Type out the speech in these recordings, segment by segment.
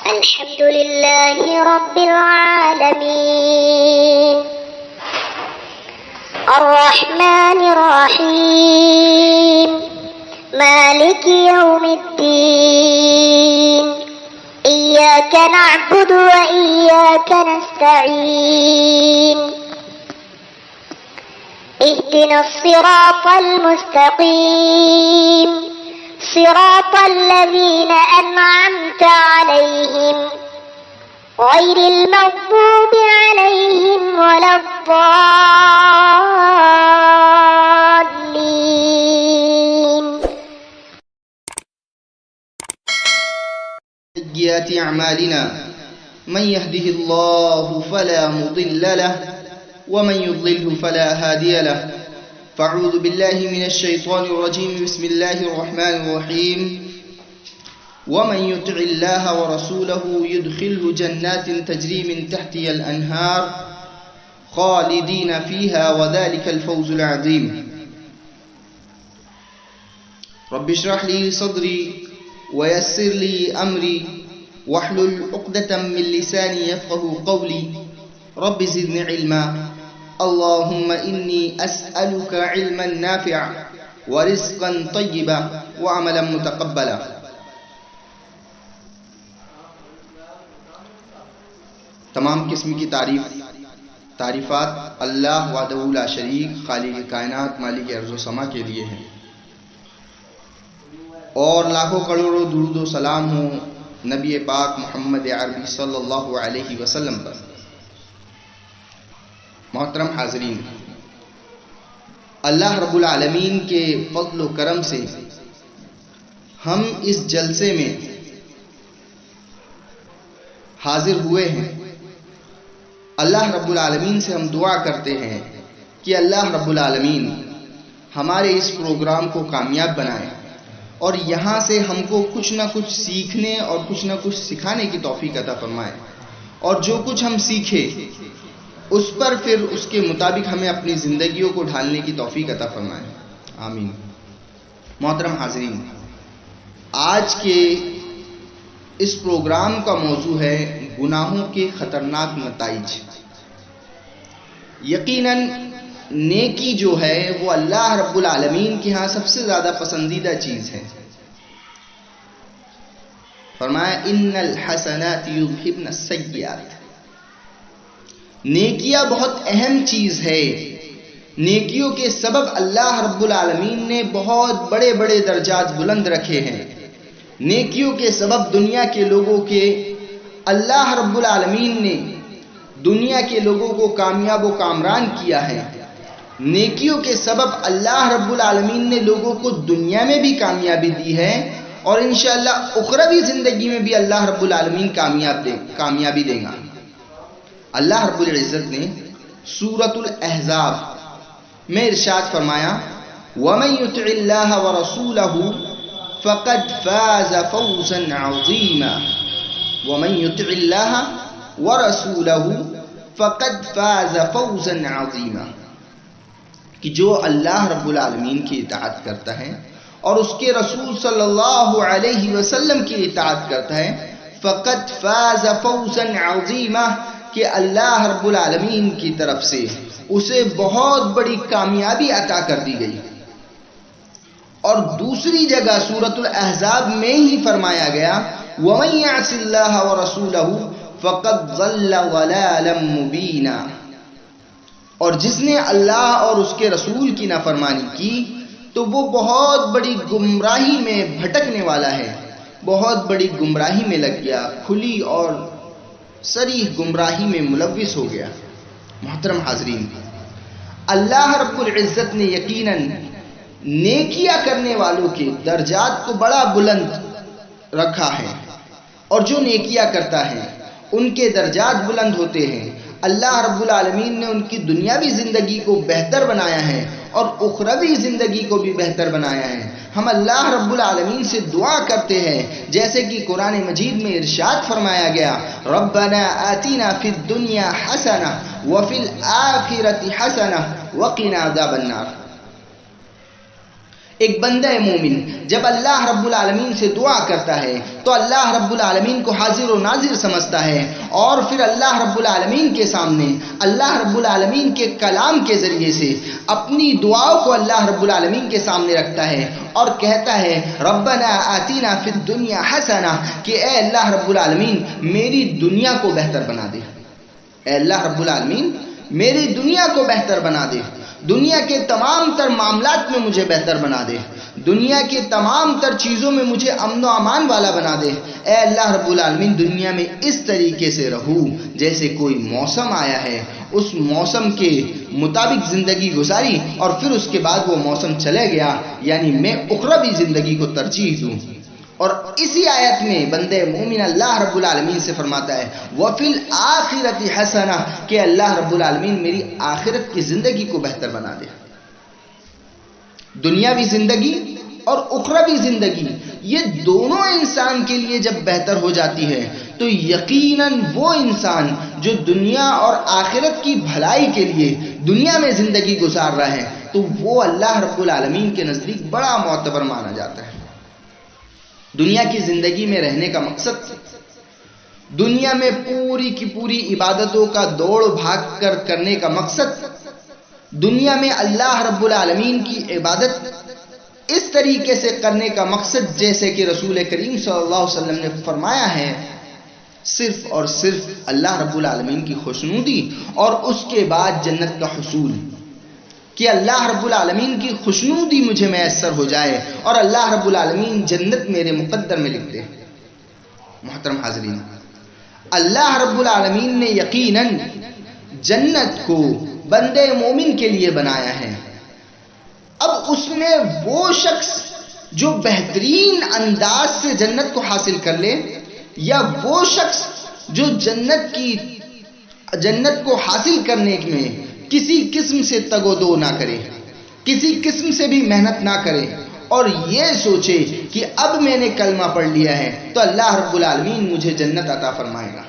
الحمد لله رب العالمين الرحمن الرحيم مالك يوم الدين إياك نعبد وإياك نستعين اهدنا الصراط المستقيم صراط الذين أنعمت عليهم غير المغضوب عليهم ولا الضالين. سيئات أعمالنا من يهده الله فلا مضل له ومن يضلله فلا هادي له فأعوذ بالله من الشيطان الرجيم بسم الله الرحمن الرحيم ومن يطع الله ورسوله يدخله جنات تجري من تحتها الأنهار خالدين فيها وذلك الفوز العظيم رب اشرح لي صدري ويسر لي أمري واحلل عقدة من لساني يفقه قولي رب زدني علما اللهم إني أسألك علما نافعا ورزقا طيبا وعملا متقبلا. تمام قسم کی تعریفات اللہ وحدہ لا شریک خالق کائنات مالک ارض و سما کے لیے ہیں، اور لاکھوں کروڑوں درود و سلام ہوں نبی پاک محمد عربی صلی اللہ علیہ وسلم پر. محترم حاضرین، اللہ رب العالمین کے فضل و کرم سے ہم اس جلسے میں حاضر ہوئے ہیں. اللہ رب العالمین سے ہم دعا کرتے ہیں کہ اللہ رب العالمین ہمارے اس پروگرام کو کامیاب بنائے اور یہاں سے ہم کو کچھ نہ کچھ سیکھنے اور کچھ نہ کچھ سکھانے کی توفیق عطا فرمائے، اور جو کچھ ہم سیکھے اس پر پھر اس کے مطابق ہمیں اپنی زندگیوں کو ڈھالنے کی توفیق عطا فرمائے، آمین. محترم حاضرین، آج کے اس پروگرام کا موضوع ہے گناہوں کے خطرناک نتائج. یقیناً نیکی جو ہے وہ اللہ رب العالمین کے ہاں سب سے زیادہ پسندیدہ چیز ہے. فرمایا ان الحسنات یذھبن السیئات. نیکیاں بہت اہم چیز ہے. نیکیوں کے سبب اللہ رب العالمین نے بہت بڑے بڑے درجات بلند رکھے ہیں. نیکیوں کے سبب دنیا کے لوگوں کے اللہ رب العالمین نے دنیا کے لوگوں کو کامیاب و کامران کیا ہے. نیکیوں کے سبب اللہ رب العالمین نے لوگوں کو دنیا میں بھی کامیابی دی ہے، اور انشاءاللہ اخروی زندگی میں بھی اللہ رب العالمین کامیابی دے گا. اللہ رب العزت نے سورۃ الاحزاب میں ارشاد فرمایا وَمَن يُطِعِ اللَّهَ وَرَسُولَهُ فَقَدْ فَازَ فَوْزًا عَظِيمًا. وَمَن يُطِعِ اللَّهَ وَرَسُولَهُ فَقَدْ فَازَ فَوْزًا عَظِيمًا، کہ جو اللہ رب العالمین کی اطاعت کرتا ہے اور اس کے رسول صلی اللہ علیہ وسلم کی اطاعت کرتا ہے، فَقَدْ فَازَ فَوْزًا عَظِيمًا، کہ اللہ رب العالمین کی طرف سے اسے بہت بڑی کامیابی عطا کر دی گئی. اور دوسری جگہ سورۃ الاحزاب میں ہی فرمایا گیا وَمَن يَعْصِ اللَّهَ وَرَسُولَهُ فَقَدْ ضَلَّ ضَلَالًا مُبِينًا، اور جس نے اللہ اور اس کے رسول کی نافرمانی کی تو وہ بہت بڑی گمراہی میں بھٹکنے والا ہے، بہت بڑی گمراہی میں لگ گیا، کھلی اور صریح گمراہی میں ملوث ہو گیا. محترم حاضرین، اللہ رب العزت نے یقیناً نیکیاں کرنے والوں کے درجات کو بڑا بلند رکھا ہے، اور جو نیکیاں کرتا ہے ان کے درجات بلند ہوتے ہیں. اللہ رب العالمین نے ان کی دنیاوی زندگی کو بہتر بنایا ہے اور اخروی زندگی کو بھی بہتر بنایا ہے. ہم اللہ رب العالمین سے دعا کرتے ہیں جیسے کہ قرآن مجید میں ارشاد فرمایا گیا ربنا آتنا فی الدنیا حسنہ وفی الآخرۃ حسنہ وقنا عذاب النار. ایک بندہ مومن جب اللہ رب العالمین سے دعا کرتا ہے تو اللہ رب العالمین کو حاضر و ناظر سمجھتا ہے، اور پھر اللہ رب العالمین کے سامنے اللہ رب العالمین کے کلام کے ذریعے سے اپنی دعاؤں کو اللہ رب العالمین کے سامنے رکھتا ہے اور کہتا ہے ربنا آتینا فی الدنیا حسنہ، کہ اے اللہ رب العالمین میری دنیا کو بہتر بنا دے، اے اللہ رب العالمین میری دنیا کو بہتر بنا دے، دنیا کے تمام تر معاملات میں مجھے بہتر بنا دے، دنیا کے تمام تر چیزوں میں مجھے امن و امان والا بنا دے، اے اللہ رب العالمین دنیا میں اس طریقے سے رہوں جیسے کوئی موسم آیا ہے، اس موسم کے مطابق زندگی گزاری اور پھر اس کے بعد وہ موسم چلے گیا، یعنی میں اخروی زندگی کو ترجیح دوں۔ اور اسی آیت میں بندے مومن اللہ رب العالمین سے فرماتا ہے وَفِي الْآخِرَةِ حَسَنَةٌ، کہ اللہ رب العالمین میری آخرت کی زندگی کو بہتر بنا دے۔ دنیاوی زندگی اور اخروی زندگی یہ دونوں انسان کے لیے جب بہتر ہو جاتی ہے تو یقیناً وہ انسان جو دنیا اور آخرت کی بھلائی کے لیے دنیا میں زندگی گزار رہا ہے تو وہ اللہ رب العالمین کے نزدیک بڑا معتبر مانا جاتا ہے۔ دنیا کی زندگی میں رہنے کا مقصد، دنیا میں پوری کی پوری عبادتوں کا دوڑ بھاگ کر کرنے کا مقصد، دنیا میں اللہ رب العالمین کی عبادت اس طریقے سے کرنے کا مقصد جیسے کہ رسول کریم صلی اللہ علیہ وسلم نے فرمایا ہے، صرف اور صرف اللہ رب العالمین کی خوشنودی اور اس کے بعد جنت کا حصول، کہ اللہ رب العالمین کی خوشنودی مجھے میسر ہو جائے اور اللہ رب العالمین جنت میرے مقدر میں لکھ دے۔ محترم حاضرین، اللہ رب العالمین نے یقیناً جنت کو بندے مومن کے لیے بنایا ہے۔ اب اس میں وہ شخص جو بہترین انداز سے جنت کو حاصل کر لے، یا وہ شخص جو جنت کو حاصل کرنے میں کسی قسم سے تگ و دو نہ کرے، کسی قسم سے بھی محنت نہ کرے اور یہ سوچے کہ اب میں نے کلمہ پڑھ لیا ہے تو اللہ رب العالمین مجھے جنت عطا فرمائے گا۔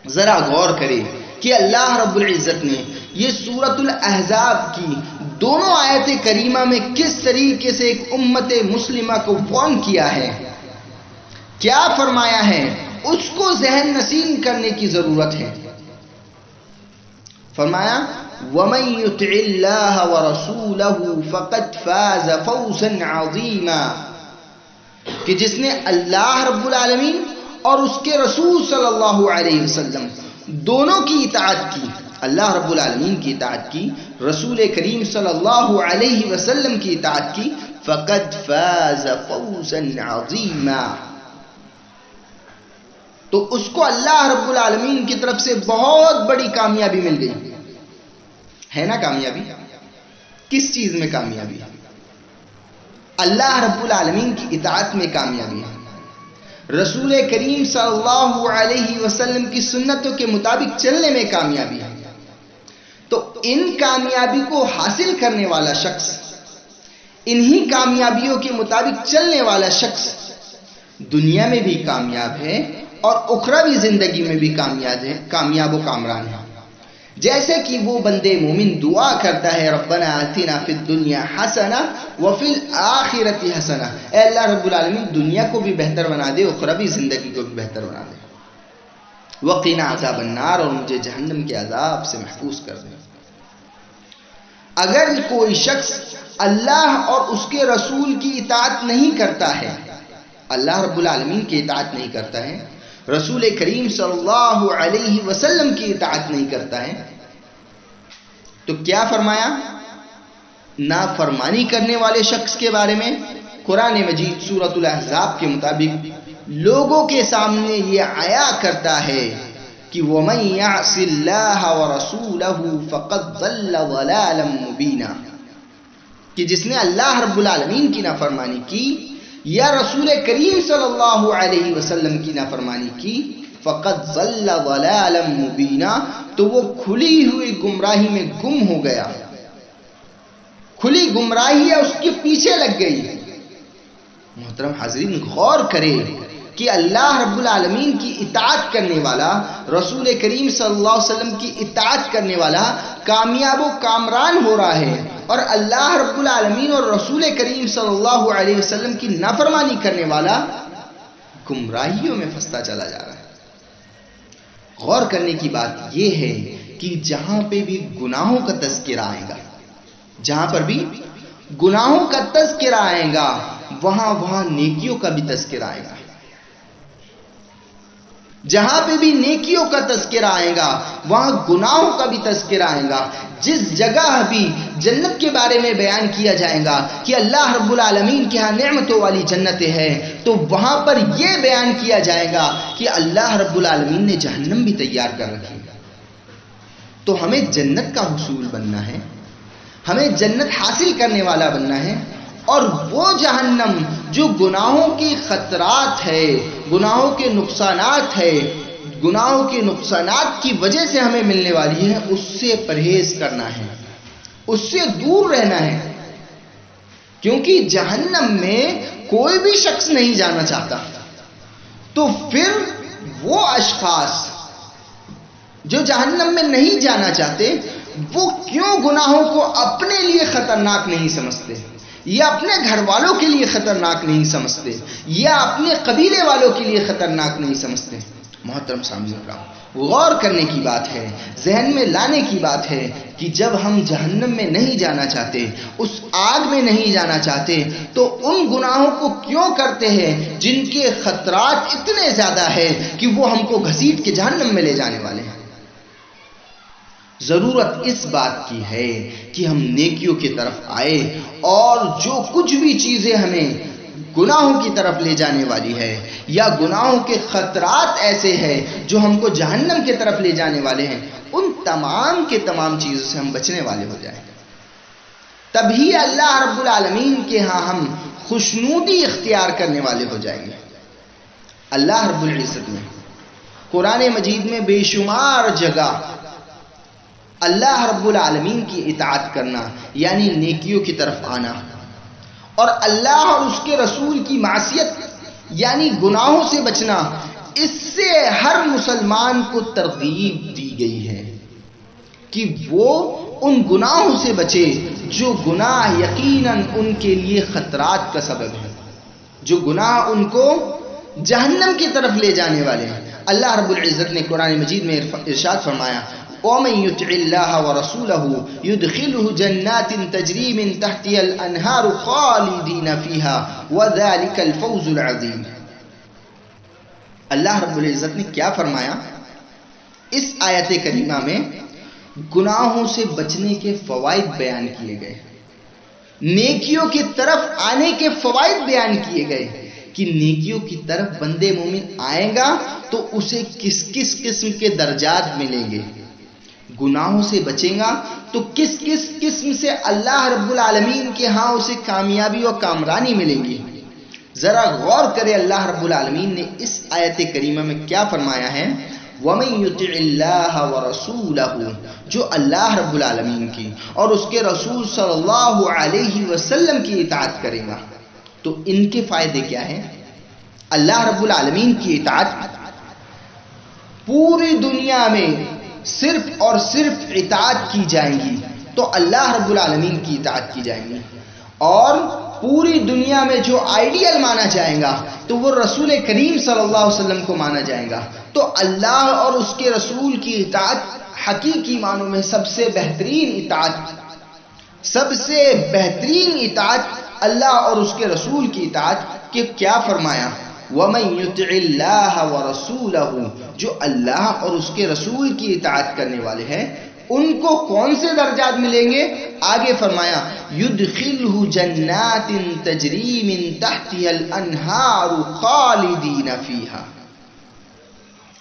ذرا غور کرے کہ اللہ رب العزت نے یہ سورۃ الاحزاب کی دونوں آیت کریمہ میں کس طریقے سے ایک امت مسلمہ کو وارن کیا ہے، کیا فرمایا ہے، اس کو ذہن نشین کرنے کی ضرورت ہے۔ فرمایا وَمَن يُطِعِ اللَّهَ وَرَسُولَهُ فَقَدْ فَازَ فَوْزًا عَظِيمًا، کہ جس نے اللہ رب العالمین اور اس کے رسول صلی اللہ علیہ وسلم دونوں کی اطاعت کی، اللہ رب العالمین کی اطاعت کی، رسول کریم صلی اللہ علیہ وسلم کی اطاعت کی، فَقَدْ فَازَ فَوْزًا عَظِيمًا، تو اس کو اللہ رب العالمین کی طرف سے بہت بڑی کامیابی مل گئی ہے نا۔ کامیابی کس چیز میں کامیابی ہے؟ اللہ رب العالمین کی اطاعت میں کامیابی ہے، رسول کریم صلی اللہ علیہ وسلم کی سنتوں کے مطابق چلنے میں کامیابی ہے۔ تو ان کامیابی کو حاصل کرنے والا شخص، انہی کامیابیوں کے مطابق چلنے والا شخص دنیا میں بھی کامیاب ہے اور اخروی زندگی میں بھی کامیاب و کامران ہے۔ جیسے کہ وہ بندے مومن دعا کرتا ہے ربنا آتنا فی الدنیا حسنہ وفی الآخرۃ حسنہ، اے اللہ رب العالمین دنیا کو بھی بہتر بنا دے، اخروی زندگی کو بھی بہتر بنا دے، وقنا عذاب النار، اور مجھے جہنم کے عذاب سے محفوظ کر دے۔ اگر کوئی شخص اللہ اور اس کے رسول کی اطاعت نہیں کرتا ہے، اللہ رب العالمین کی اطاعت نہیں کرتا ہے، رسول کریم صلی اللہ علیہ وسلم کی اطاعت نہیں کرتا ہے، تو کیا فرمایا؟ نافرمانی کرنے والے شخص کے بارے میں قرآن مجید سورۃ الاحزاب کے مطابق لوگوں کے سامنے یہ آیا کرتا ہے کہ وَمَن يَعْصِ اللَّهَ وَرَسُولَهُ فَقَدْ ضَلَّ ضَلَالًا مُبِينًا، کہ جس نے اللہ رب العالمین کی نافرمانی کی یا رسول کریم صلی اللہ علیہ وسلم کی نافرمانی کی، فقط ضل ضلالا مبینا، تو وہ کھلی ہوئی گمراہی میں گم ہو گیا، کھلی گمراہی ہے اس کے پیچھے لگ گئی۔ محترم حاضرین، غور کریں کہ اللہ رب العالمین کی اطاعت کرنے والا، رسول کریم صلی اللہ علیہ وسلم کی اطاعت کرنے والا کامیاب و کامران ہو رہا ہے، اور اللہ رب العالمین اور رسول کریم صلی اللہ علیہ وسلم کی نافرمانی کرنے والا گمراہیوں میں پھنستا چلا جا رہا ہے۔ غور کرنے کی بات یہ ہے کہ جہاں پہ بھی گناہوں کا تذکرہ آئے گا، جہاں پر بھی گناہوں کا تذکرہ آئے گا، وہاں نیکیوں کا بھی تذکرہ آئے گا۔ جہاں پہ بھی نیکیوں کا تذکرہ آئے گا وہاں گناہوں کا بھی تذکرہ آئے گا۔ جس جگہ بھی جنت کے بارے میں بیان کیا جائے گا کہ اللہ رب العالمین کے ہاں نعمتوں والی جنتیں ہیں، تو وہاں پر یہ بیان کیا جائے گا کہ اللہ رب العالمین نے جہنم بھی تیار کر رکھی ہے۔ تو ہمیں جنت کا حصول بننا ہے، ہمیں جنت حاصل کرنے والا بننا ہے، اور وہ جہنم جو گناہوں کی خطرات ہے، گناہوں کے نقصانات ہے، گناہوں کے نقصانات کی وجہ سے ہمیں ملنے والی ہے، اس سے پرہیز کرنا ہے، اس سے دور رہنا ہے، کیونکہ جہنم میں کوئی بھی شخص نہیں جانا چاہتا۔ تو پھر وہ اشخاص جو جہنم میں نہیں جانا چاہتے وہ کیوں گناہوں کو اپنے لیے خطرناک نہیں سمجھتے، یا اپنے گھر والوں کے لیے خطرناک نہیں سمجھتے، یا اپنے قبیلے والوں کے لیے خطرناک نہیں سمجھتے؟ محترم سامعین کرام، غور کرنے کی بات ہے، ذہن میں لانے کی بات ہے کہ جب ہم جہنم میں نہیں جانا چاہتے، اس آگ میں نہیں جانا چاہتے، تو ان گناہوں کو کیوں کرتے ہیں جن کے خطرات اتنے زیادہ ہیں کہ وہ ہم کو گھسیٹ کے جہنم میں لے جانے والے ہیں؟ ضرورت اس بات کی ہے کہ ہم نیکیوں کی طرف آئے، اور جو کچھ بھی چیزیں ہمیں گناہوں کی طرف لے جانے والی ہے، یا گناہوں کے خطرات ایسے ہیں جو ہم کو جہنم کی طرف لے جانے والے ہیں، ان تمام کے تمام چیزوں سے ہم بچنے والے ہو جائیں، تبھی اللہ رب العالمین کے ہاں ہم خوشنودی اختیار کرنے والے ہو جائیں گے۔ اللہ رب العزت نے قرآن مجید میں بے شمار جگہ اللہ رب العالمین کی اطاعت کرنا یعنی نیکیوں کی طرف آنا، اور اللہ اور اس کے رسول کی معصیت یعنی گناہوں سے بچنا، اس سے ہر مسلمان کو ترغیب دی گئی ہے کہ وہ ان گناہوں سے بچے جو گناہ یقیناً ان کے لیے خطرات کا سبب ہے، جو گناہ ان کو جہنم کی طرف لے جانے والے ہیں۔ اللہ رب العزت نے قرآن مجید میں ارشاد فرمایا، وَمَن يُطِعِ اللَّهَ وَرَسُولَهُ يُدْخِلْهُ جَنَّاتٍ تَجْرِي مِن تَحْتِهَا الْأَنْهَارُ خَالِدِينَ فِيهَا وَذَلِكَ الْفَوْزُ الْعَظِيمُ۔ اللہ رب العزت نے کیا فرمایا؟ اس آیت کریمہ میں گناہوں سے بچنے کے فوائد بیان کیے گئے، نیکیوں کی طرف آنے کے فوائد بیان کیے گئے کہ نیکیوں کی طرف بندے مومن آئے گا تو اسے کس کس قسم کے درجات ملیں گے، گناہوں سے بچیں گا تو کس کس قسم سے اللہ رب العالمین کے ہاں اسے کامیابی اور کامرانی ملیں گی۔ ذرا غور کرے اللہ رب العالمین نے اس آیت کریمہ میں کیا فرمایا ہے، وَمَن يُطِعِ اللَّهَ وَرَسُولَهُ، جو اللہ رب العالمین کی اور اس کے رسول صلی اللہ علیہ وسلم کی اطاعت کرے گا، تو ان کے فائدے کیا ہیں؟ اللہ رب العالمین کی اطاعت پوری دنیا میں صرف اور صرف اطاعت کی جائیں گی تو اللہ رب العالمین کی اطاعت کی جائیں گی، اور پوری دنیا میں جو آئیڈیل مانا جائے گا تو وہ رسول کریم صلی اللہ علیہ وسلم کو مانا جائے گا۔ تو اللہ اور اس کے رسول کی اطاعت حقیقی معنوں میں سب سے بہترین اطاعت، سب سے بہترین اطاعت اللہ اور اس کے رسول کی اطاعت کہ کیا فرمایا، وَمَن يُطِعِ اللَّهَ وَرَسُولَهُ، جو اللہ اور اس کے رسول کی اطاعت کرنے والے ہیں ان کو کون سے درجات ملیں گے؟ آگے فرمایا، يُدْخِلْهُ جَنَّاتٍ تَجْرِي مِن تَحْتِهَا الْأَنْهَارُ خَالِدِينَ فِيهَا،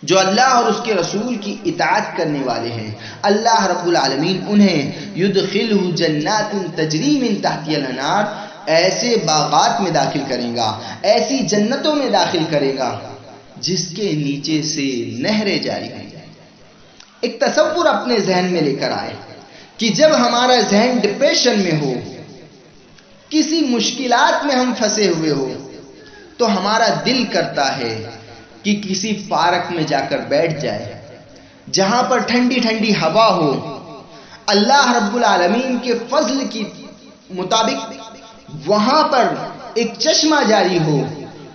جو اللہ اور اس کے رسول کی اطاعت کرنے والے ہیں اللہ رب العالمین انہیں يُدْخِلْهُ جَنَّاتٍ تَجْرِي مِن تَحْتِهَا الْأَنْهَارُ ایسے باغات میں داخل کرے گا، ایسی جنتوں میں داخل کرے گا جس کے نیچے سے نہریں جاری ہیں۔ ایک تصور اپنے ذہن میں لے کر آئے کہ جب ہمارا ذہن ڈپریشن میں ہو، کسی مشکلات میں ہم پھنسے ہوئے ہو، تو ہمارا دل کرتا ہے کہ کسی پارک میں جا کر بیٹھ جائے جہاں پر ٹھنڈی ٹھنڈی ہوا ہو، اللہ رب العالمین کے فضل کی مطابق وہاں پر ایک چشمہ جاری ہو،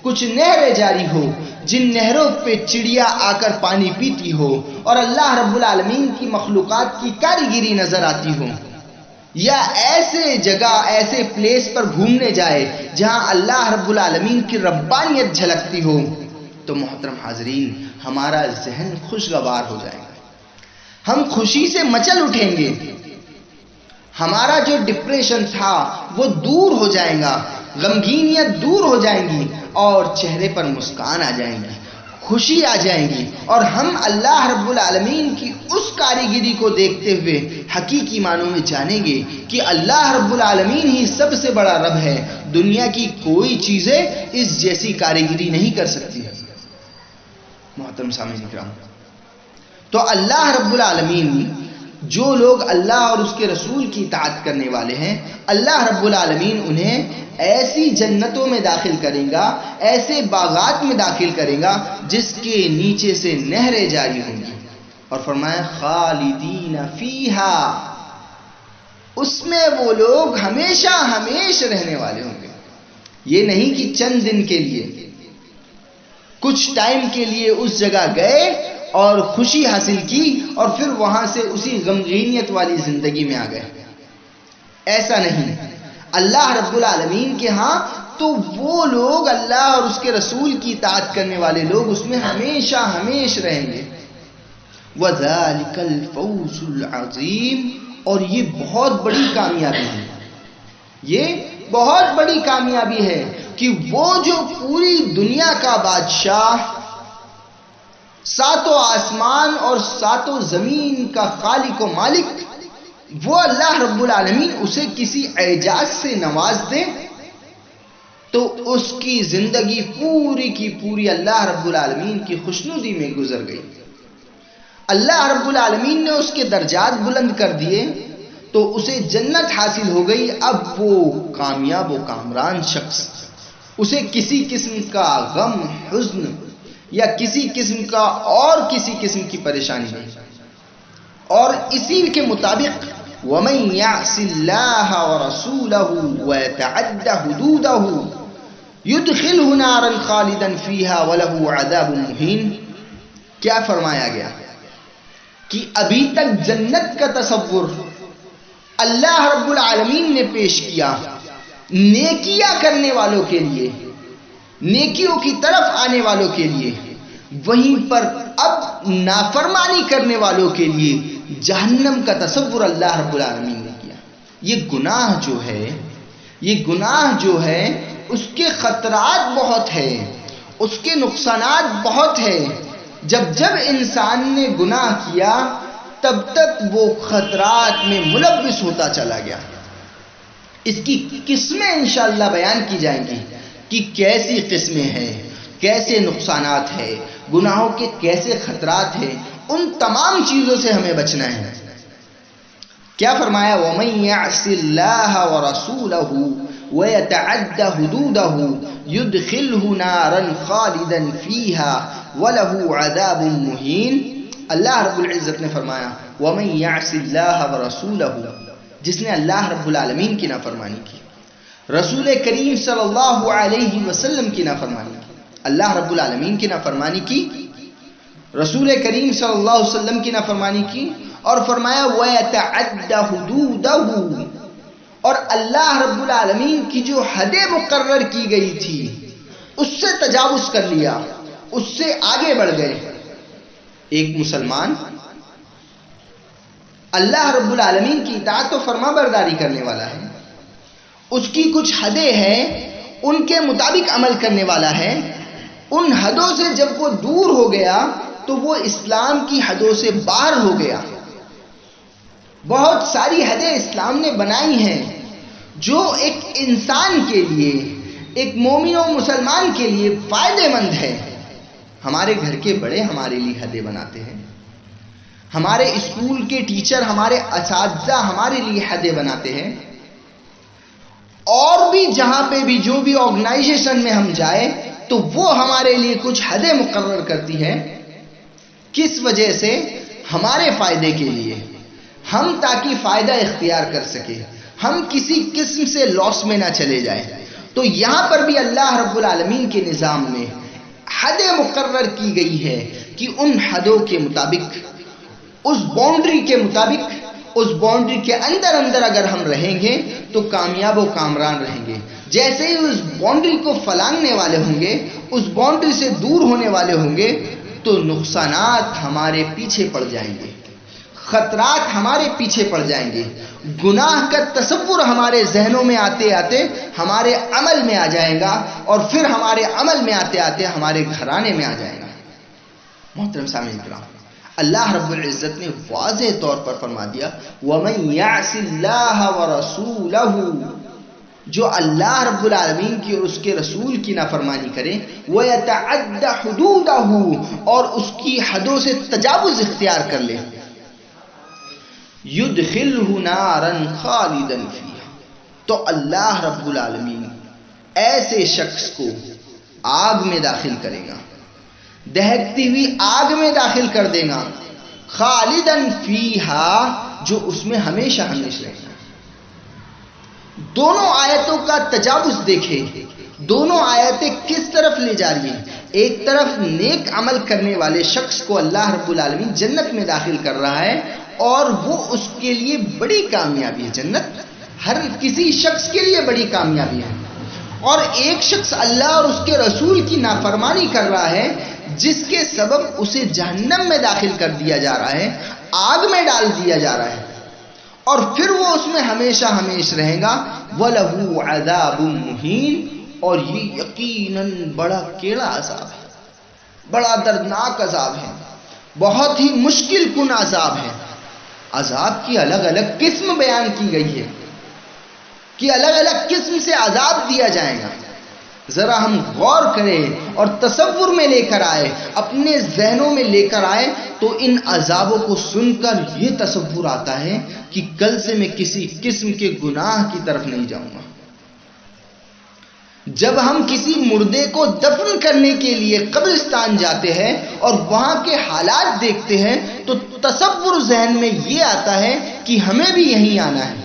کچھ نہریں جاری ہو، جن نہروں پہ چڑیا آ کر پانی پیتی ہو اور اللہ رب العالمین کی مخلوقات کی کاریگری نظر آتی ہو، یا ایسے جگہ ایسے پلیس پر گھومنے جائے جہاں اللہ رب العالمین کی ربانیت جھلکتی ہو، تو محترم حاضرین ہمارا ذہن خوشگوار ہو جائے گا، ہم خوشی سے مچل اٹھیں گے، ہمارا جو ڈپریشن تھا وہ دور ہو جائے گا، غمگینیت دور ہو جائیں گی اور چہرے پر مسکان آ جائیں گی، خوشی آ جائیں گی، اور ہم اللہ رب العالمین کی اس کاریگری کو دیکھتے ہوئے حقیقی معنوں میں جانیں گے کہ اللہ رب العالمین ہی سب سے بڑا رب ہے، دنیا کی کوئی چیزیں اس جیسی کاریگری نہیں کر سکتی۔ محترم سامعین کرام، تو اللہ رب العالمین، جو لوگ اللہ اور اس کے رسول کی اطاعت کرنے والے ہیں، اللہ رب العالمین انہیں ایسی جنتوں میں داخل کرے گا، ایسے باغات میں داخل کرے گا جس کے نیچے سے نہریں جاری ہوں گی، اور فرمایا خالدین فیہا، اس میں وہ لوگ ہمیشہ ہمیشہ رہنے والے ہوں گے۔ یہ نہیں کہ چند دن کے لیے، کچھ ٹائم کے لیے اس جگہ گئے اور خوشی حاصل کی اور پھر وہاں سے اسی غمگینیت والی زندگی میں آ گئے، ایسا نہیں۔ اللہ رب العالمین کے ہاں تو وہ لوگ، اللہ اور اس کے رسول کی اطاعت کرنے والے لوگ اس میں ہمیشہ ہمیشہ رہیں گے۔ وَذَلِكَ الْفَوْزُ الْعَظِيمُ، اور یہ بہت بڑی کامیابی ہے، یہ بہت بڑی کامیابی ہے کہ وہ جو پوری دنیا کا بادشاہ، ساتوں آسمان اور ساتوں زمین کا خالق و مالک، وہ اللہ رب العالمین اسے کسی اعجاز سے نواز دے تو اس کی زندگی پوری کی پوری اللہ رب العالمین کی خوشنودی میں گزر گئی۔ اللہ رب العالمین نے اس کے درجات بلند کر دیے تو اسے جنت حاصل ہو گئی۔ اب وہ کامیاب و کامران شخص، اسے کسی قسم کا غم، حزن یا کسی قسم کا اور کسی قسم کی پریشانی نہیں۔ اور اسی کے مطابق وَمَن يَعْصِ اللَّهَ وَرَسُولَهُ وَيَتَعَدَّ حُدُودَهُ يُدْخِلْهُ نَارًا خَالِدًا فِيهَا وَلَهُ عَذَابٌ مُهِينٌ۔ کیا فرمایا گیا کہ ابھی تک جنت کا تصور اللہ رب العالمین نے پیش کیا نیکیاں کرنے والوں کے لیے، نیکیوں کی طرف آنے والوں کے لیے، وہیں پر اب نافرمانی کرنے والوں کے لیے جہنم کا تصور اللہ رب العالمین نے کیا۔ یہ گناہ جو ہے اس کے خطرات بہت ہیں، اس کے نقصانات بہت ہیں۔ جب انسان نے گناہ کیا تب تک وہ خطرات میں ملوث ہوتا چلا گیا۔ اس کی قسمیں انشاءاللہ بیان کی جائیں گی کہ کیسی قسمیں ہیں، کیسے نقصانات ہیں، گناہوں کے کیسے خطرات ہیں، ان تمام چیزوں سے ہمیں بچنا ہے۔ کیا فرمایا وَمَن يَعْصِ اللَّهَ وَرَسُولَهُ وَيَتَعَدَّ حُدُودَهُ يُدْخِلْهُ نَارًا خَالِدًا فِيهَا وَلَهُ عَذَابٌ مُهِينٌ۔ اللہ رب العزت نے فرمایا وَمَن يَعْصِ اللَّهَ وَرَسُولَهُ، جس نے اللہ رب العالمین کی نافرمانی کی، رسول کریم صلی اللہ علیہ وسلم کی نافرمانی کی، اللہ رب العالمین کی نافرمانی کی، رسول کریم صلی اللہ علیہ وسلم کی نافرمانی کی، اور فرمایا وَيَتَعَدَّ حُدُودَهُ، اور اللہ رب العالمین کی جو حدیں مقرر کی گئی تھی اس سے تجاوز کر لیا، اس سے آگے بڑھ گئے۔ ایک مسلمان اللہ رب العالمین کی اطاعت و فرما برداری کرنے والا ہے، اس کی کچھ حدیں ہیں، ان کے مطابق عمل کرنے والا ہے، ان حدوں سے جب وہ دور ہو گیا تو وہ اسلام کی حدوں سے باہر ہو گیا۔ بہت ساری حدیں اسلام نے بنائی ہیں جو ایک انسان کے لیے، ایک مومن و مسلمان کے لیے فائدہ مند ہے۔ ہمارے گھر کے بڑے ہمارے لیے حدیں بناتے ہیں، ہمارے اسکول کے ٹیچر، ہمارے اساتذہ ہمارے لیے حدیں بناتے ہیں، اور بھی جہاں پہ بھی جو بھی آرگنائزیشن میں ہم جائیں تو وہ ہمارے لیے کچھ حدیں مقرر کرتی ہے۔ کس وجہ سے؟ ہمارے فائدے کے لیے، ہم تاکہ فائدہ اختیار کر سکیں، ہم کسی قسم سے لاس میں نہ چلے جائیں. تو یہاں پر بھی اللہ رب العالمین کے نظام میں حدیں مقرر کی گئی ہے کہ ان حدوں کے مطابق، اس باؤنڈری کے مطابق، اس باؤنڈری کے اندر اگر ہم رہیں گے تو کامیاب و کامران رہیں گے. جیسے ہی اس باؤنڈری کو فلانگنے والے ہوں گے، اس باؤنڈری سے دور ہونے والے ہوں گے، تو نقصانات ہمارے پیچھے پڑ جائیں گے، خطرات ہمارے پیچھے پڑ جائیں گے، گناہ کا تصور ہمارے ذہنوں میں آتے آتے ہمارے عمل میں آ جائے گا، اور پھر ہمارے عمل میں آتے آتے ہمارے گھرانے میں آ جائے گا. محترم سامعین کرام، اللہ رب العزت نے واضح طور پر فرما دیا وَمَن يَعْصِ اللَّهَ وَرَسُولَهُ، جو اللہ رب العالمین کی اور اس کے رسول کی نافرمانی کرے، وَيَتَعَدَّ حُدُودَهُ، اور اس کی حدوں سے تجاوز اختیار کر لے، يُدْخِلْهُ نَارًا خَالِدًا فِيهَا، تو اللہ رب العالمین ایسے شخص کو آگ میں داخل کرے گا، دہکتی ہوئی آگ میں داخل کر دے گا، خالدن فیہا، جو اس میں ہمیشہ ہمیشہ رہے گا. دونوں آیتوں کا تجاوز دیکھیں، دونوں آیتیں کس طرف لے جا رہی ہیں. ایک طرف نیک عمل کرنے والے شخص کو اللہ رب العالمین جنت میں داخل کر رہا ہے، اور وہ اس کے لیے بڑی کامیابی ہے. جنت ہر کسی شخص کے لیے بڑی کامیابی ہے. اور ایک شخص اللہ اور اس کے رسول کی نافرمانی کر رہا ہے، جس کے سبب اسے جہنم میں داخل کر دیا جا رہا ہے، آگ میں ڈال دیا جا رہا ہے، اور پھر وہ اس میں ہمیشہ ہمیشہ رہے گا. وَلَهُ عَذَابٌ مُّهِينٌ، اور یہ یقیناً بڑا کیڑا عذاب ہے، بڑا دردناک عذاب ہے، بہت ہی مشکل کن عذاب ہے. عذاب کی الگ الگ قسم بیان کی گئی ہے کہ الگ الگ قسم سے عذاب دیا جائے گا. ذرا ہم غور کریں اور تصور میں لے کر آئے، اپنے ذہنوں میں لے کر آئے، تو ان عذابوں کو سن کر یہ تصور آتا ہے کہ کل سے میں کسی قسم کے گناہ کی طرف نہیں جاؤں گا. جب ہم کسی مردے کو دفن کرنے کے لیے قبرستان جاتے ہیں اور وہاں کے حالات دیکھتے ہیں، تو تصور ذہن میں یہ آتا ہے کہ ہمیں بھی یہیں آنا ہے،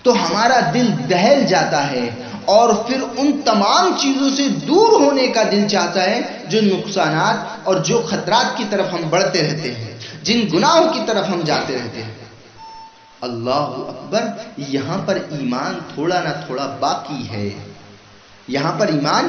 تو ہمارا دل دہل جاتا ہے، اور پھر ان تمام چیزوں سے دور ہونے کا دل چاہتا ہے جو نقصانات اور جو خطرات کی طرف ہم بڑھتے رہتے ہیں، جن گناہوں کی طرف ہم جاتے رہتے ہیں. اللہ اکبر، یہاں پر ایمان تھوڑا نہ تھوڑا باقی ہے، یہاں پر ایمان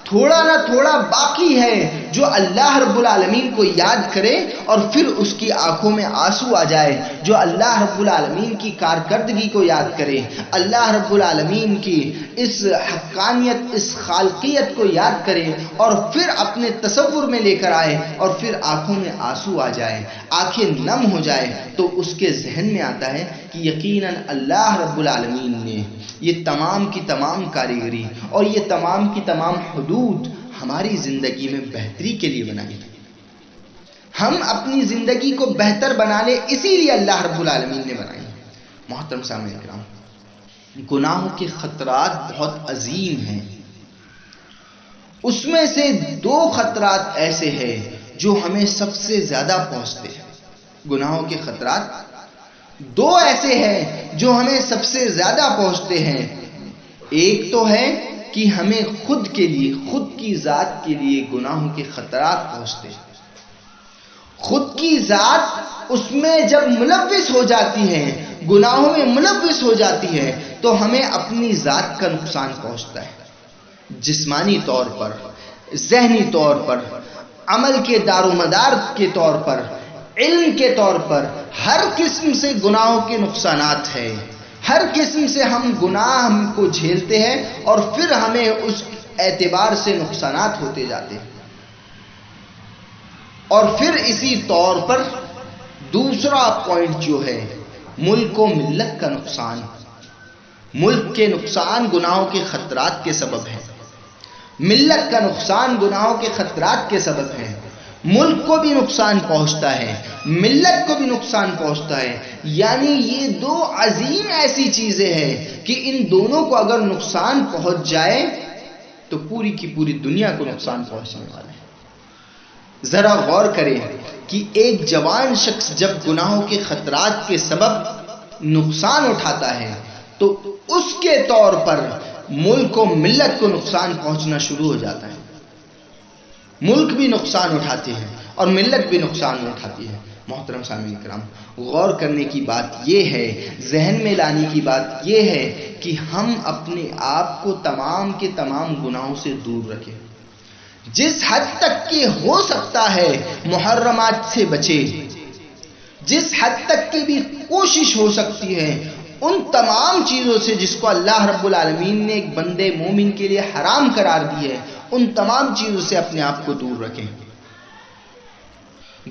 تھوڑا نہ تھوڑا باقی ہے. جو اللہ رب العالمین کو یاد کرے اور پھر اس کی آنکھوں میں آنسو آ جائے، جو اللہ رب العالمین کی کارکردگی کو یاد کرے، اللہ رب العالمین کی اس حقانیت، اس خالقیت کو یاد کرے، اور پھر اپنے تصور میں لے کر آئے، اور پھر آنکھوں میں آنسو آ جائے، آنکھیں نم ہو جائے، تو اس کے ذہن میں آتا ہے کہ یقیناً اللہ رب العالمین نے یہ تمام کی تمام کاریگری اور یہ تمام کی تمام حدود ہماری زندگی میں بہتری کے لیے بنائی. ہم اپنی زندگی کو بہتر بنانے اسی لیے اللہ رب العالمین نے بنائی. محترم سامعین کرام، گناہوں کے خطرات بہت عظیم ہیں. اس میں سے 2 خطرات ایسے ہیں جو ہمیں سب سے زیادہ پہنچتے ہیں. گناہوں کے خطرات 2 ایسے ہیں جو ہمیں سب سے زیادہ پہنچتے ہیں. ایک تو ہے کہ ہمیں خود کے لیے، خود کی ذات کے لیے گناہوں کے خطرات پہنچتے ہیں. خود کی ذات اس میں جب ملوث ہو جاتی ہے، گناہوں میں ملوث ہو جاتی ہے، تو ہمیں اپنی ذات کا نقصان پہنچتا ہے. جسمانی طور پر، ذہنی طور پر، عمل کے دار و مدار کے طور پر، علم کے طور پر، ہر قسم سے گناہوں کے نقصانات ہیں. ہر قسم سے ہم گناہ کو جھیلتے ہیں، اور پھر ہمیں اس اعتبار سے نقصانات ہوتے جاتے ہیں. اور پھر اسی طور پر دوسرا پوائنٹ جو ہے، ملک و ملت کا نقصان. ملک کے نقصان گناہوں کے خطرات کے سبب ہے، ملت کا نقصان گناہوں کے خطرات کے سبب ہے. ملک کو بھی نقصان پہنچتا ہے، ملت کو بھی نقصان پہنچتا ہے. یعنی یہ 2 عظیم ایسی چیزیں ہیں کہ ان دونوں کو اگر نقصان پہنچ جائے تو پوری کی پوری دنیا کو نقصان پہنچنے والا ہے. ذرا غور کریں کہ ایک جوان شخص جب گناہوں کے خطرات کے سبب نقصان اٹھاتا ہے تو اس کے طور پر ملک و ملت کو نقصان پہنچنا شروع ہو جاتا ہے. ملک بھی نقصان اٹھاتے ہیں اور ملت بھی نقصان اٹھاتی ہے. محترم سامعین کرام، غور کرنے کی بات یہ ہے، ذہن میں لانے کی بات یہ ہے کہ ہم اپنے آپ کو تمام کے تمام گناہوں سے دور رکھیں. جس حد تک کہ ہو سکتا ہے محرمات سے بچے، جس حد تک کی بھی کوشش ہو سکتی ہے ان تمام چیزوں سے جس کو اللہ رب العالمین نے ایک بندے مومن کے لیے حرام قرار دی ہے، ان تمام چیزوں سے اپنے آپ کو دور رکھیں.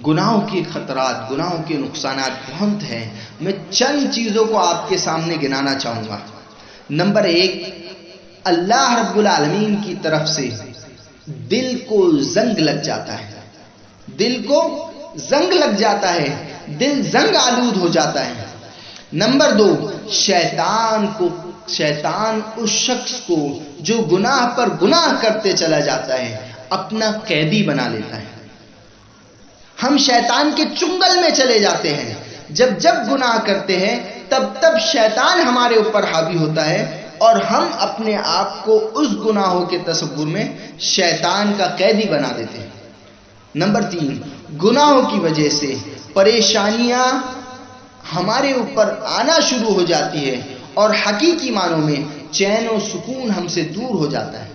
گناہوں کے خطرات، گناہوں کے نقصانات بہت ہیں. میں چند چیزوں کو آپ کے سامنے گنانا چاہوں گا. نمبر 1، اللہ رب العالمین کی طرف سے دل کو زنگ لگ جاتا ہے. دل کو زنگ لگ جاتا ہے، دل زنگ آلود ہو جاتا ہے. نمبر 2، شیطان اس شخص کو جو گناہ پر گناہ کرتے چلا جاتا ہے اپنا قیدی بنا لیتا ہے. ہم شیطان کے چنگل میں چلے جاتے ہیں. جب گناہ کرتے ہیں تب شیطان ہمارے اوپر حاوی ہوتا ہے اور ہم اپنے آپ کو اس گناہوں کے تصور میں شیطان کا قیدی بنا دیتے ہیں. نمبر 3، گناہوں کی وجہ سے پریشانیاں ہمارے اوپر آنا شروع ہو جاتی ہے اور حقیقی معنوں میں چین و سکون ہم سے دور ہو جاتا ہے.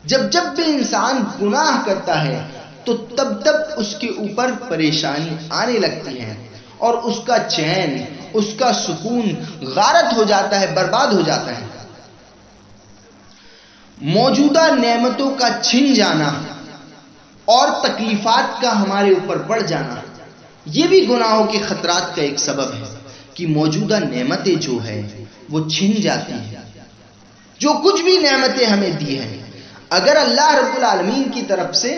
جب بھی انسان گناہ کرتا ہے تو تب اس کے اوپر پریشانی آنے لگتی ہے اور اس کا چین، اس کا سکون غارت ہو جاتا ہے، برباد ہو جاتا ہے. موجودہ نعمتوں کا چھن جانا اور تکلیفات کا ہمارے اوپر بڑھ جانا، یہ بھی گناہوں کے خطرات کا ایک سبب ہے کہ موجودہ نعمتیں جو ہے وہ چھن جاتی ہیں. جو کچھ بھی نعمتیں ہمیں دی ہیں، اگر اللہ رب العالمین کی طرف سے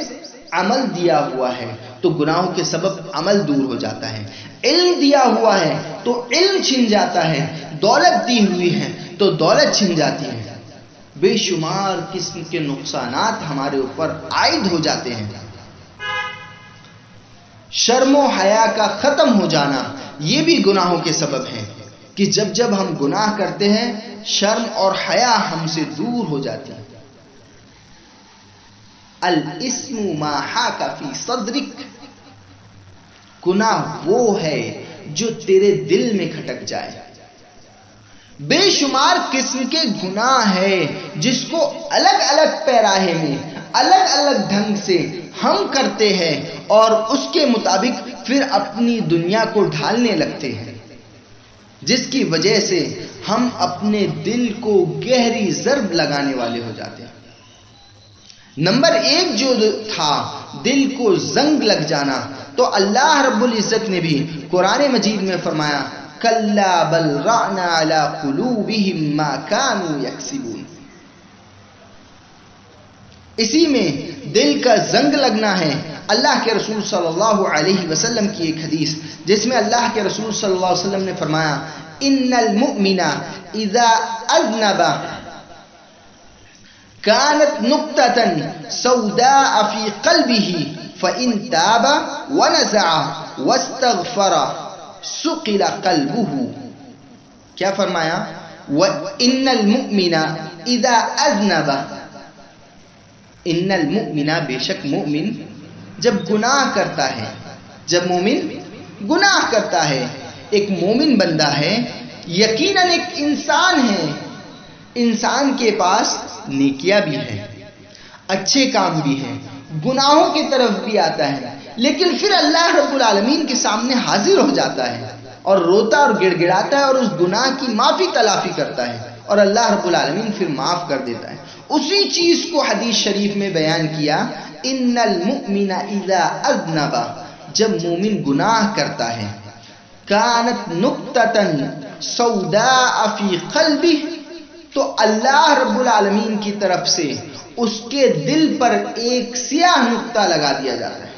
عمل دیا ہوا ہے تو گناہوں کے سبب عمل دور ہو جاتا ہے. علم دیا ہوا ہے تو علم چھن جاتا ہے. دولت دی ہوئی ہے تو دولت چھن جاتی ہے. بے شمار قسم کے نقصانات ہمارے اوپر عائد ہو جاتے ہیں. شرم و حیا کا ختم ہو جانا یہ بھی گناہوں کے سبب ہے کہ جب ہم گناہ کرتے ہیں شرم اور حیا ہم سے دور ہو جاتی ہے. الاسم ما حاک فی صدرک، گناہ وہ ہے جو تیرے دل میں کھٹک جائے. بے شمار قسم کے گناہ ہے جس کو الگ الگ پیراہے میں الگ الگ ڈھنگ سے ہم کرتے ہیں اور اس کے مطابق پھر اپنی دنیا کو ڈھالنے لگتے ہیں، جس کی وجہ سے ہم اپنے دل کو گہری ضرب لگانے والے ہو جاتے ہیں. نمبر 1 جو تھا دل کو زنگ لگ جانا، تو اللہ رب العزت نے بھی قرآن مجید میں فرمایا کلا بل ران علی قلوبہم ما کانوا یکسبون. اسی میں دل کا زنگ لگنا ہے. اللہ کے رسول صلی اللہ علیہ وسلم کی ایک حدیث جس میں اللہ کے رسول صلی اللہ علیہ وسلم نے فرمایا ان المؤمن اذا اذنب كانت نقطة سوداء في قلبه فإن تاب ونزع واستغفر سقل قلبه. کیا فرمایا؟ وَإِنَّ الْمُؤْمِنَ إِذَا أَذْنَبَ، ان المؤمن، بے شک مومن جب گناہ کرتا ہے، جب مومن گناہ کرتا ہے، ایک مومن بندہ ہے، یقیناً ایک انسان ہے، انسان کے پاس نیکیاں بھی ہیں، اچھے کام بھی ہیں، گناہوں کی طرف بھی آتا ہے، لیکن پھر اللہ رب العالمین کے سامنے حاضر ہو جاتا ہے اور روتا اور گڑ گڑاتا ہے اور اس گناہ کی معافی تلافی کرتا ہے اور اللہ رب العالمین پھر معاف کر دیتا ہے. اسی چیز کو حدیث شریف میں بیان کیا ان المؤمن اذا اذنب، جب مومن گناہ کرتا ہے، کانت نقطة سوداء فی قلبہ، تو اللہ رب العالمین کی طرف سے اس کے دل پر ایک سیاہ نقطہ لگا دیا جاتا ہے،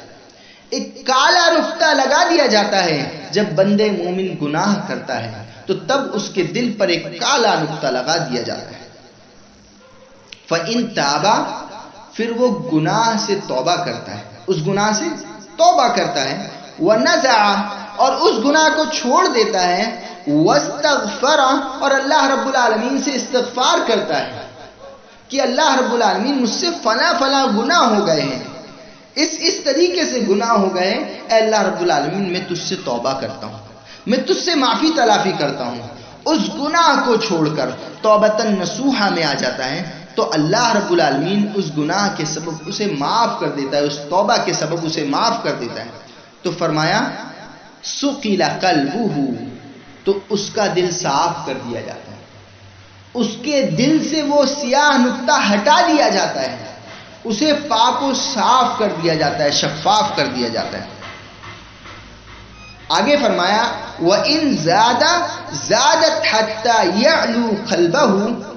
ایک کالا نقطہ لگا دیا جاتا ہے. جب بندے مومن گناہ کرتا ہے تو تب اس کے دل پر ایک کالا نقطہ لگا دیا جاتا ہے. فَإِن تَابَ، پھر وہ گناہ سے توبہ کرتا ہے، اس گناہ سے توبہ کرتا ہے، وَنَزَعَ، اور اس گناہ کو چھوڑ دیتا ہے، واستغفر، اور اللہ رب العالمین سے استغفار کرتا ہے کہ اللہ رب العالمین مجھ سے فلاں فلاں گناہ ہو گئے ہیں، اس طریقے سے گناہ ہو گئے، اے اللہ رب العالمین میں تجھ سے توبہ کرتا ہوں، میں تجھ سے معافی تلافی کرتا ہوں، اس گناہ کو چھوڑ کر توبۃ نصوحہ میں آ جاتا ہے تو اللہ رب العالمین اس گناہ کے سبب اسے معاف کر دیتا ہے، اس توبہ کے سبب اسے معاف کر دیتا ہے۔ تو فرمایا سقل قلبہ، تو اس کا دل صاف کر دیا جاتا ہے، اس کے دل سے وہ سیاہ نقطہ ہٹا دیا جاتا ہے، اسے پاک و صاف کر دیا جاتا ہے، شفاف کر دیا جاتا ہے۔ آگے فرمایا وَإِن زَادَتْ حَتَّى يَعْلُو قَلْبَهُ،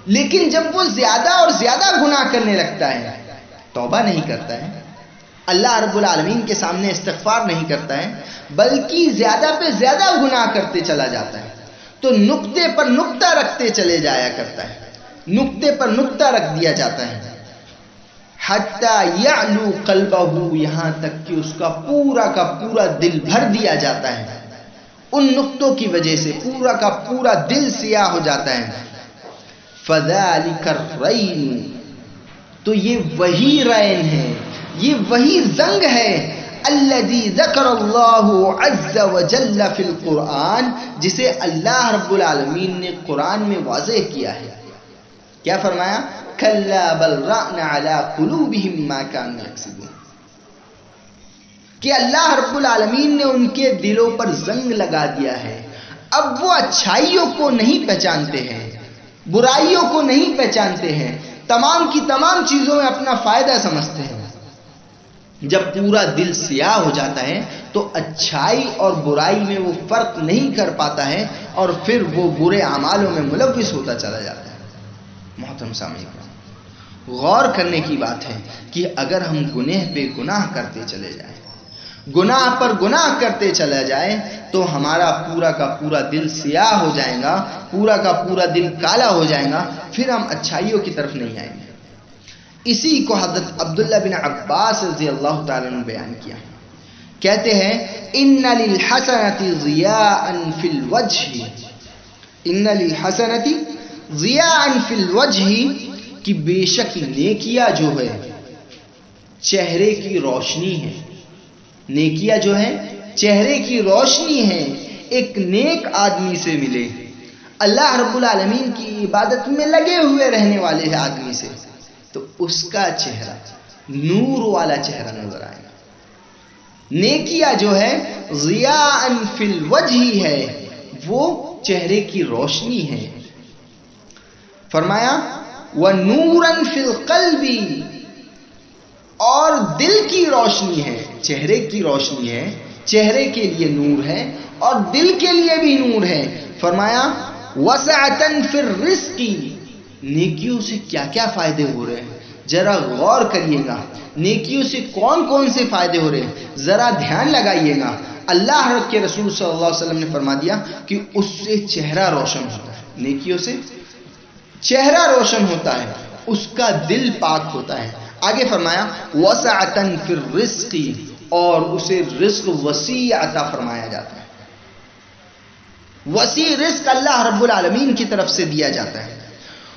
لیکن جب وہ زیادہ اور زیادہ گناہ کرنے لگتا ہے، توبہ نہیں کرتا ہے، اللہ رب العالمین کے سامنے استغفار نہیں کرتا ہے، بلکہ زیادہ پہ زیادہ گناہ کرتے چلا جاتا ہے، تو نقطے پر نقطہ رکھتے چلے جایا کرتا ہے، نقطے پر نقطہ رکھ دیا جاتا ہے، حتی یعلو قلبہ، یہاں تک کہ اس کا پورا دل بھر دیا جاتا ہے، ان نقطوں کی وجہ سے پورا کا پورا دل سیاہ ہو جاتا ہے۔ فذالک الرین، تو یہ وہی رین ہے، یہ وہی زنگ ہے، الذی ذکر اللہ عز وجل فی القرآن، جسے اللہ رب العالمین نے قرآن میں واضح کیا ہے۔ کیا فرمایا؟ کلا بل ران علی قلوبہم ما کانوا یکسبون، کہ اللہ رب العالمین نے ان کے دلوں پر زنگ لگا دیا ہے، اب وہ اچھائیوں کو نہیں پہچانتے ہیں، برائیوں کو نہیں پہچانتے ہیں، تمام کی تمام چیزوں میں اپنا فائدہ سمجھتے ہیں۔ جب پورا دل سیاہ ہو جاتا ہے تو اچھائی اور برائی میں وہ فرق نہیں کر پاتا ہے، اور پھر وہ برے اعمالوں میں ملوث ہوتا چلا جاتا ہے۔ محترم سامعین، غور کرنے کی بات ہے کہ اگر ہم گناہ پہ گناہ کرتے چلے جائیں، گناہ پر گناہ کرتے چلا جائے، تو ہمارا پورا کا پورا دل سیاہ ہو جائے گا، پورا کا پورا دل کالا ہو جائے گا، پھر ہم اچھائیوں کی طرف نہیں آئیں گے۔ اسی کو حضرت عبداللہ بن عباس رضی اللہ تعالیٰ عنہ بیان کیا، کہتے ہیں ان للحسنۃ ضیاء فی الوجہ، ان للحسنۃ ضیاء فی الوجہ، کہ بے شک نیکیاں جو ہے چہرے کی روشنی ہے، نیکیاں جو ہے چہرے کی روشنی ہے۔ ایک نیک آدمی سے ملے، اللہ رب العالمین کی عبادت میں لگے ہوئے رہنے والے آدمی سے، تو اس کا چہرہ نور والا چہرہ نظر آئے گا۔ نیکیاں جو ہے ضیاء فی الوجہ ہے، وہ چہرے کی روشنی ہے۔ فرمایا وَنُورًا فِي الْقَلْبِ، اور دل کی روشنی ہے، چہرے کی روشنی ہے، چہرے کے لیے نور ہے اور دل کے لیے بھی نور ہے۔ فرمایا وَسَعَةً فِي الرِّزْقِ، نیکیوں سے کیا کیا فائدے ہو رہے ہیں، ذرا غور کریے گا، نیکیوں سے کون کون سے فائدے ہو رہے ہیں، ذرا دھیان لگائیے گا۔ اللہ کے رسول صلی اللہ علیہ وسلم نے فرما دیا کہ اس سے چہرہ روشن ہوتا ہے، نیکیوں سے چہرہ روشن ہوتا ہے، اس کا دل پاک ہوتا ہے۔ آگے فرمایا وَسَعَةً فِي الرِّزْقِ، اور اسے رزق وسیع عطا فرمایا جاتا ہے، وسیع رزق اللہ رب العالمین کی طرف سے دیا جاتا ہے۔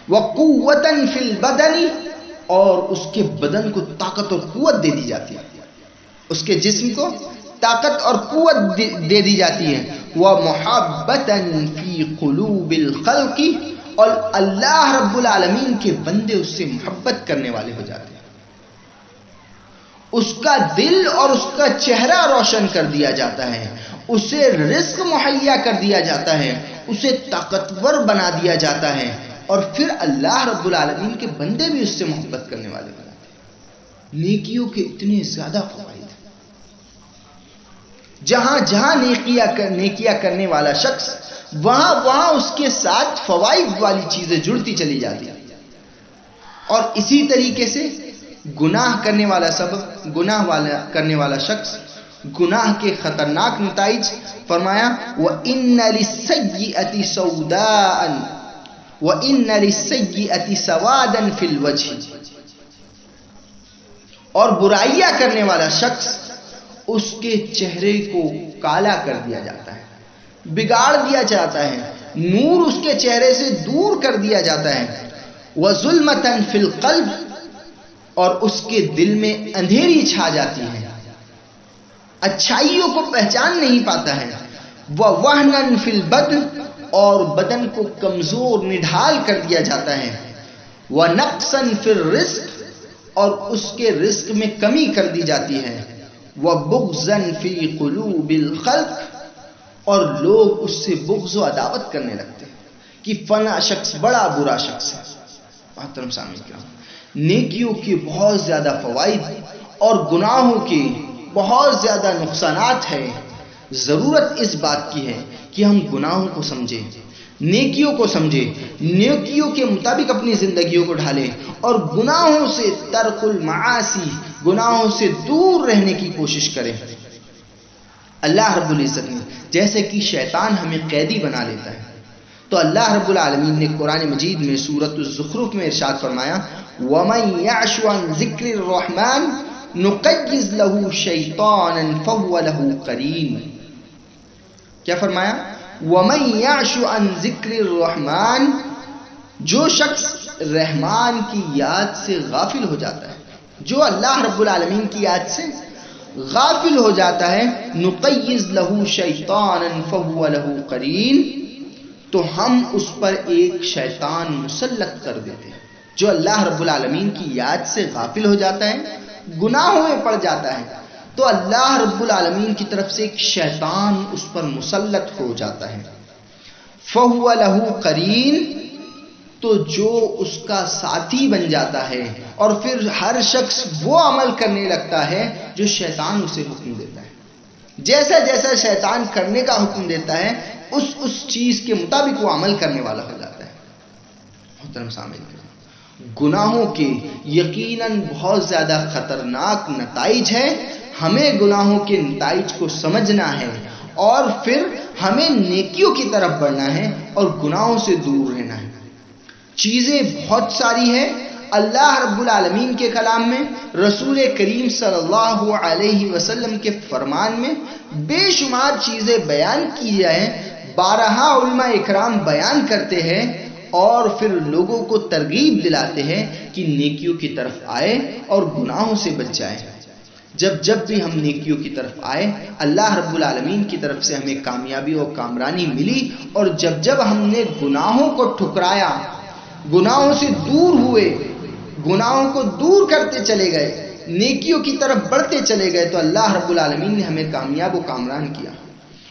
وَقُوَّةً فِي الْبَدَنِ، اور اس کے بدن کو طاقت اور قوت دے دی جاتی ہے، اس کے جسم کو طاقت اور قوت دے دی جاتی ہے۔ وَمُحَبَّةً فِي قُلُوبِ الْخَلْقِ، اور اللہ رب العالمین کے بندے اس سے محبت کرنے والے ہو جاتے ہیں، اس کا دل اور اس کا چہرہ روشن کر دیا جاتا ہے، اسے رزق مہیا کر دیا جاتا ہے، اسے طاقتور بنا دیا جاتا ہے، اور پھر اللہ رب العالمین کے بندے بھی اس سے محبت کرنے والے ہو جاتے ہیں۔ نیکیوں کے اتنے زیادہ فوائد ہیں، جہاں جہاں نیکیاں کرنے والا شخص، وہاں اس کے ساتھ فوائد والی چیزیں جڑتی چلی جاتی ہیں۔ اور اسی طریقے سے گناہ کرنے والا شخص، گناہ کے خطرناک نتائج، فرمایا وَإِنَّ لِلسَّيِّئَةِ سَوَادًا فِي الْوَجْهِ، اور برائیاں کرنے والا شخص، اس کے چہرے کو کالا کر دیا جاتا ہے، بگاڑ دیا جاتا ہے، نور اس کے چہرے سے دور کر دیا جاتا ہے، وَظُلْمَةً فِي الْقَلْبِ، اور اس کے دل میں اندھیری چھا جاتی ہے، اچھائیوں کو پہچان نہیں پاتا ہے، وَوَهْنًا فِي الْبَدْنِ، اور بدن کو کمزور نڈھال کر دیا جاتا ہے، وَنَقْصًا فِي الرِّزْقِ، اور اس کے رزق میں کمی کر دی جاتی ہے، وَبُغْضًا فِي قُلُوبِ الْخَلْقِ، اور لوگ اس سے بغض و عداوت کرنے لگتے ہیں کہ فلاں شخص بڑا برا شخص ہے۔ محترم سامعین کرام، نیکیوں کے بہت زیادہ فوائد اور گناہوں کے بہت زیادہ نقصانات ہیں۔ ضرورت اس بات کی ہے کہ ہم گناہوں کو سمجھیں، نیکیوں کو سمجھیں، نیکیوں کے مطابق اپنی زندگیوں کو ڈھالیں، اور گناہوں سے ترک المعاصی، گناہوں سے دور رہنے کی کوشش کریں۔ اللہ رب العزت نے جیسے کہ شیطان ہمیں قیدی بنا لیتا ہے، تو اللہ رب العالمین نے قرآن مجید میں سورۃ الزخرف میں ارشاد فرمایا وَمَن يَعْشُ عَن ذِكْرِ الرَّحْمَنِ نُقَيِّضْ لَهُ شَيْطَانًا فَهُوَ لَهُ قَرِينٌ۔ کیا فرمایا؟ وَمَن يَعْشُ عَن ذِكْرِ الرَّحْمَنِ، جو شخص رحمان کی یاد سے غافل ہو جاتا ہے، جو اللہ رب العالمین کی یاد سے غافل ہو جاتا ہے، نُقَيِّضْ لَهُ شَيْطَانًا فَهُوَ لَهُ قَرِينٌ، تو ہم اس پر ایک شیطان مسلط کر دیتے ہیں۔ جو اللہ رب العالمین کی یاد سے غافل ہو جاتا ہے، گناہوں میں پڑ جاتا ہے، تو اللہ رب العالمین کی طرف سے ایک شیطان اس پر مسلط ہو جاتا ہے۔ فَهُوَ لَهُ قَرِينٌ، تو جو اس کا ساتھی بن جاتا ہے، اور پھر ہر شخص وہ عمل کرنے لگتا ہے جو شیطان اسے حکم دیتا ہے۔ جیسا جیسا شیطان کرنے کا حکم دیتا ہے، اس چیز کے مطابق وہ عمل کرنے والا ہو جاتا ہے۔ محترم سامعین، گناہوں کے یقیناً بہت زیادہ خطرناک نتائج ہیں۔ ہمیں گناہوں کے نتائج کو سمجھنا ہے، اور پھر ہمیں نیکیوں کی طرف بڑھنا ہے اور گناہوں سے دور رہنا ہے۔ چیزیں بہت ساری ہیں اللہ رب العالمین کے کلام میں، رسول کریم صلی اللہ علیہ وسلم کے فرمان میں بے شمار چیزیں بیان کی جائیں، بارہا علماء اکرام بیان کرتے ہیں، اور پھر لوگوں کو ترغیب دلاتے ہیں کہ نیکیوں کی طرف آئے اور گناہوں سے بچ جائیں۔ جب بھی ہم نیکیوں کی طرف آئے، اللہ رب العالمین کی طرف سے ہمیں کامیابی اور کامرانی ملی، اور جب ہم نے گناہوں کو ٹھکرایا، گناہوں سے دور ہوئے، گناہوں کو دور کرتے چلے گئے، نیکیوں کی طرف بڑھتے چلے گئے، تو اللہ رب العالمین نے ہمیں کامیاب و کامران کیا۔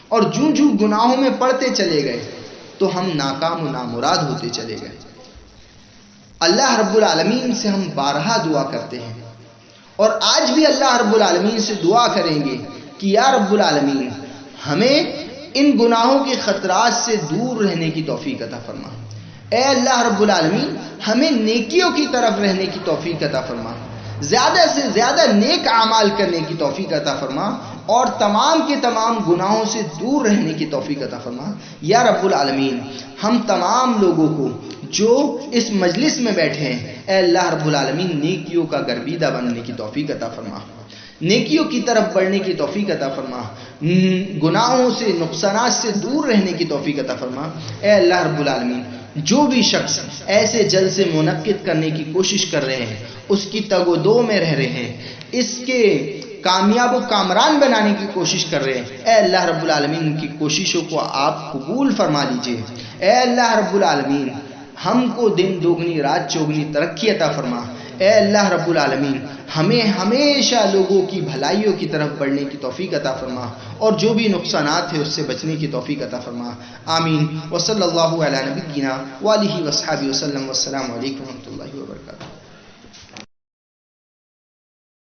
اور جو گناہوں میں پڑھتے چلے گئے تو ہم ناکام و نامراد ہوتے چلے گئے۔ اللہ رب العالمین سے ہم بارہا دعا کرتے ہیں، اور آج بھی اللہ رب العالمین سے دعا کریں گے کہ یا رب العالمین ہمیں ان گناہوں کے خطرات سے دور رہنے کی توفیق عطا فرما۔ اے اللہ رب العالمین ہمیں نیکیوں کی طرف رہنے کی توفیق عطا فرما، زیادہ سے زیادہ نیک اعمال کرنے کی توفیق عطا فرما، اور تمام کے تمام گناہوں سے دور رہنے کی توفیق عطا فرما۔ یا رب العالمین ہم تمام لوگوں کو جو اس مجلس میں بیٹھے ہیں، اے اللہ رب العالمین نیکیوں کا گرویدہ بننے کی توفیق عطا فرما، نیکیوں کی طرف بڑھنے کی توفیق عطا فرما، گناہوں سے نقصانات سے دور رہنے کی توفیق عطا فرما۔ اے اللہ رب العالمین جو بھی شخص ایسے جلسے منعقد کرنے کی کوشش کر رہے ہیں، اس کی تگ و دو میں رہ رہے ہیں، اس کے کامیاب و کامران بنانے کی کوشش کر رہے ہیں، اے اللہ رب العالمین ان کی کوششوں کو آپ قبول فرما لیجئے۔ اے اللہ رب العالمین ہم کو دن دوگنی رات چوگنی ترقی عطا فرما۔ اے اللہ رب العالمین ہمیں ہمیشہ لوگوں کی بھلائیوں کی طرف بڑھنے کی توفیق عطا فرما، اور جو بھی نقصانات ہیں اس سے بچنے کی توفیق عطا فرما۔ آمین۔ وصلی اللہ علی نبینا وآلہ وصحبہ وسلم، والسلام علیکم ورحمۃ اللہ وبرکاتہ۔